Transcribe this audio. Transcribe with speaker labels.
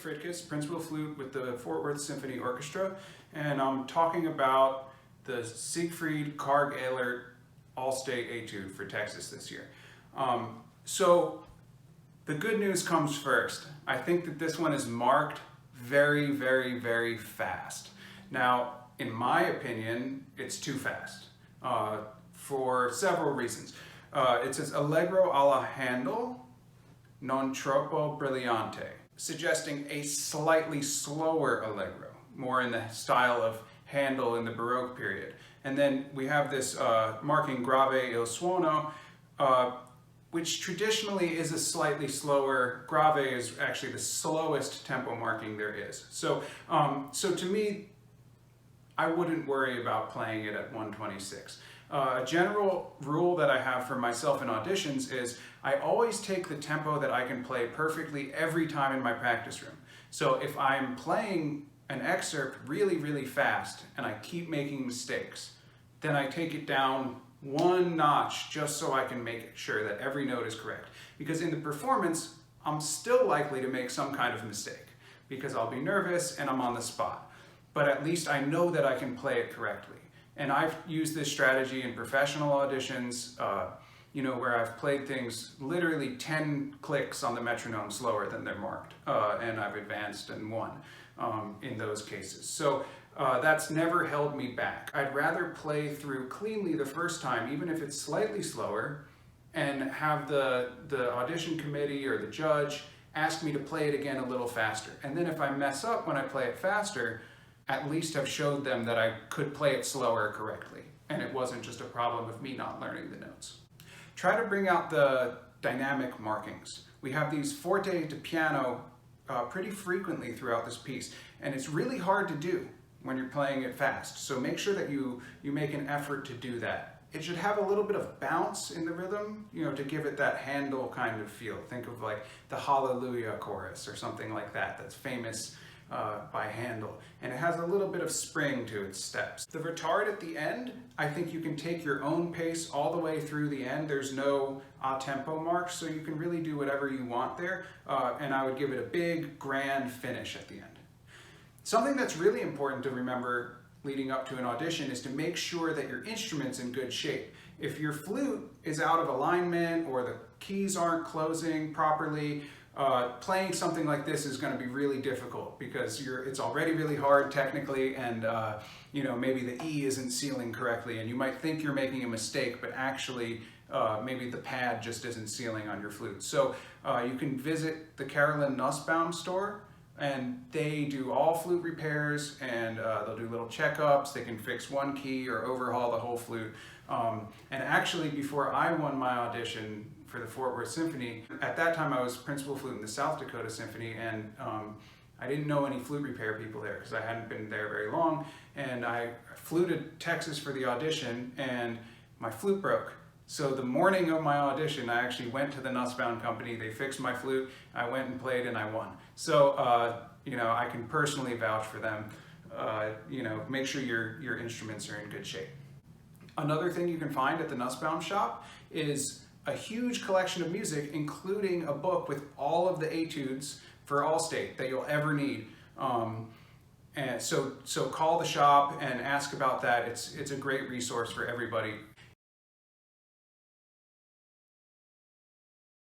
Speaker 1: Fridkis, principal flute with the Fort Worth Symphony Orchestra, and I'm talking about the Siegfried Karg-Elert All-State Etude for Texas this year. So the good news comes first. I think that this one is marked very, very, very fast. Now, in my opinion, it's too fast for several reasons. It says Allegro alla Handel, non troppo brillante, suggesting a slightly slower allegro, more in the style of Handel in the Baroque period. And then we have this marking grave il suono, which traditionally is a slightly slower. Grave is actually the slowest tempo marking there is. So to me, I wouldn't worry about playing it at 126. A general rule that I have for myself in auditions is I always take the tempo that I can play perfectly every time in my practice room. So if I'm playing an excerpt really, really fast and I keep making mistakes, then I take it down one notch just so I can make sure that every note is correct. Because in the performance, I'm still likely to make some kind of mistake because I'll be nervous and I'm on the spot. But at least I know that I can play it correctly. And I've used this strategy in professional auditions, where I've played things literally 10 clicks on the metronome slower than they're marked, and I've advanced and won in those cases. So that's never held me back. I'd rather play through cleanly the first time, even if it's slightly slower, and have the audition committee or the judge ask me to play it again a little faster. And then if I mess up when I play it faster, at least have showed them that I could play it slower correctly, and it wasn't just a problem of me not learning the notes. Try to bring out the dynamic markings. We have these forte to piano pretty frequently throughout this piece, and it's really hard to do when you're playing it fast, so make sure that you make an effort to do that. It should have a little bit of bounce in the rhythm, to give it that Handel kind of feel. Think of like the Hallelujah chorus or something like that that's famous by Handel, and it has a little bit of spring to its steps. The retard at the end, I think you can take your own pace all the way through the end. There's no a-tempo marks, so you can really do whatever you want there, and I would give it a big, grand finish at the end. Something that's really important to remember leading up to an audition is to make sure that your instrument's in good shape. If your flute is out of alignment or the keys aren't closing properly, playing something like this is going to be really difficult because it's already really hard technically, and maybe the E isn't sealing correctly, and you might think you're making a mistake, but actually maybe the pad just isn't sealing on your flute. So you can visit the Carolyn Nussbaum store, and they do all flute repairs, and they'll do little checkups. They can fix one key or overhaul the whole flute. And actually, before I won my audition for the Fort Worth Symphony, at that time I was principal flute in the South Dakota Symphony, and I didn't know any flute repair people there because I hadn't been there very long, and I fluted Texas for the audition, and my flute broke. So the morning of my audition, I actually went to the Nussbaum company, they fixed my flute, I went and played, and I won. So, I can personally vouch for them. Make sure your instruments are in good shape. Another thing you can find at the Nussbaum shop is a huge collection of music, including a book with all of the etudes for All-State that you'll ever need. And so call the shop and ask about that. It's a great resource for everybody.